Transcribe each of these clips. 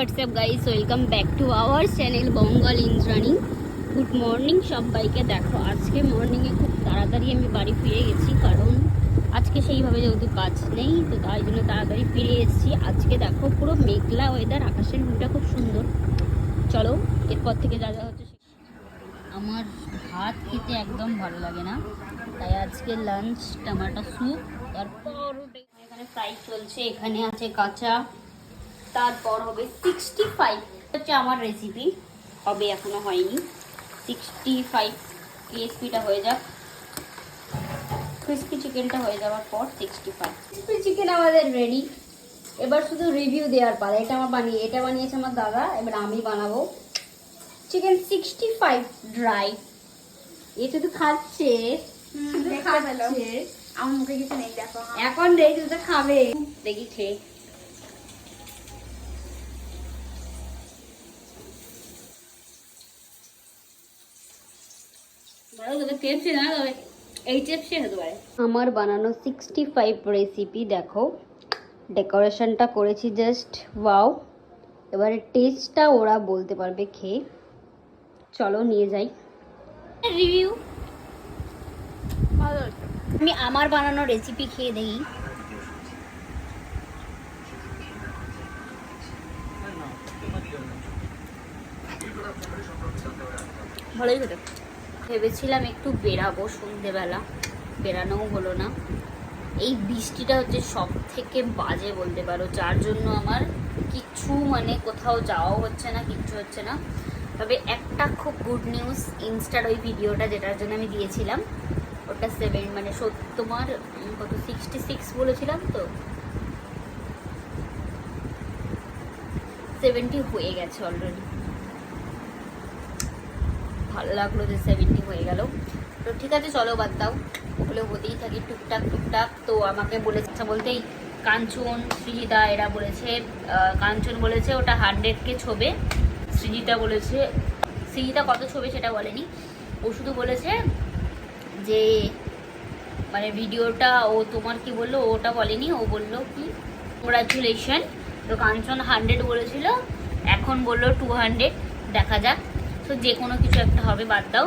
WhatsApp guys, welcome back to our channel Bengal Indrani. Good morning সবাইকে। দেখো আজকে মর্নিংয়ে খুব তাড়াতাড়ি আমি বাড়ি ফিরে গেছি, কারণ আজকে সেইভাবে যেহেতু কাজ নেই, তো তাই জন্য তাড়াতাড়ি ফিরে এসেছি। আজকে দেখো পুরো মেঘলা ওয়েদার, আকাশের ভিউটা খুব সুন্দর। চলো এরপর থেকে যা যা হচ্ছে। আমার ভাত খেতে একদম ভালো লাগে না, তাই আজকে লাঞ্চ টমেটো স্যুপ, তারপর এখানে ফ্রাই চলছে, এখানে আছে কাঁচা, তারপর হবে 65 হচ্ছে আমার রেসিপি, হবে এখনো হয়নি। 65 ক্রিসপিটা হয়ে যাক, ক্রিসপি চিকেনটা হয়ে যাওয়ার পর 65 ক্রিসপি চিকেন আমাদের রেডি। এবার শুধু রিভিউ দেওয়ার পালা। এটা বানিয়েছে আমার দাদা, এবার আমি বানাবো চিকেন 65 ড্রাই। এ শুধু খাচ্ছে, আমার মুখে কিছু নেই, দেখো এখন দেখি তো খাবে, দেখি খেয়ে। আমার বানানো 65 রেসিপি দেখো, ডেকোরেশনটা করেছি জাস্ট ওয়াও। এবারে টেস্টটা ওরা বলতে পারবে খেয়ে। চলো নিয়ে যাই রিভিউ। ভালো। আমি আমার বানানো রেসিপি খেয়ে দেখি। ভালোই হতো। ভেবেছিলাম একটু বেরাবো সন্ধ্যেবেলা, বেরানোও হলো না। এই বৃষ্টিটা হচ্ছে সব থেকে বাজে বলতে পারো, যার জন্য আমার কিছু কোথাও যাওয়াও হচ্ছে না, কিচ্ছু হচ্ছে না। তবে একটা খুব গুড নিউজ, ইনস্টার ওই ভিডিওটা যেটার জন্য আমি দিয়েছিলাম, ওটা তোমার কত 66 বলেছিলাম, তো 70 হয়ে গেছে অলরেডি। ভালো লাগলো যে 70 হয়ে গেল। তো ঠিক আছে, চলো বাদ দাও, ওগুলো হতেই থাকি টুকটাক টুকটাক। তো আমাকে বলেছে বলতেই কাঞ্চন, সৃজিতা এরা বলেছে, কাঞ্চন বলেছে ওটা 100কে ছবে, সৃজিতা কত ছবে সেটা বলেনি, ও শুধু বলেছে যে ভিডিওটা, ও তোমার কি বললো ওটা বলেনি, ও বললো কি কংগ্রাচুলেশন। তো কাঞ্চন 100 বলেছিল, এখন বললো 200, দেখা যাক। তো যে কোনো কিছু একটা হবে, বাদ দাও।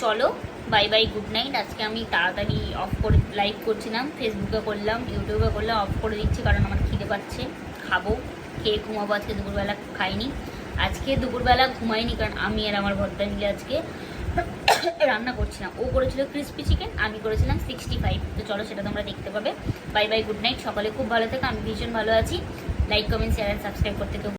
চলো বাই বাই, গুড নাইট। আজকে আমি তাড়াতাড়ি অফ করে লাইভ করছিলাম, ফেসবুকে করলাম, ইউটিউবে করলাম, অফ করে দিচ্ছি, কারণ আমার খিদে পাচ্ছে, খাবো, খেয়ে ঘুমাবো। আজকে দুপুরবেলা খাইনি, আজকে দুপুরবেলা ঘুমাইনি, কারণ আমি আর আমার ভর্তা মিলে আজকে রান্না করছিলাম। ও করেছিল ক্রিসপি চিকেন, আমি করেছিলাম 65। তো চলো সেটা তোমরা দেখতে পাবে। Bye bye, good night. সকালে খুব ভালো থেকে, আমি ভীষণ ভালো আছি। Like comment share and subscribe করতে কেউ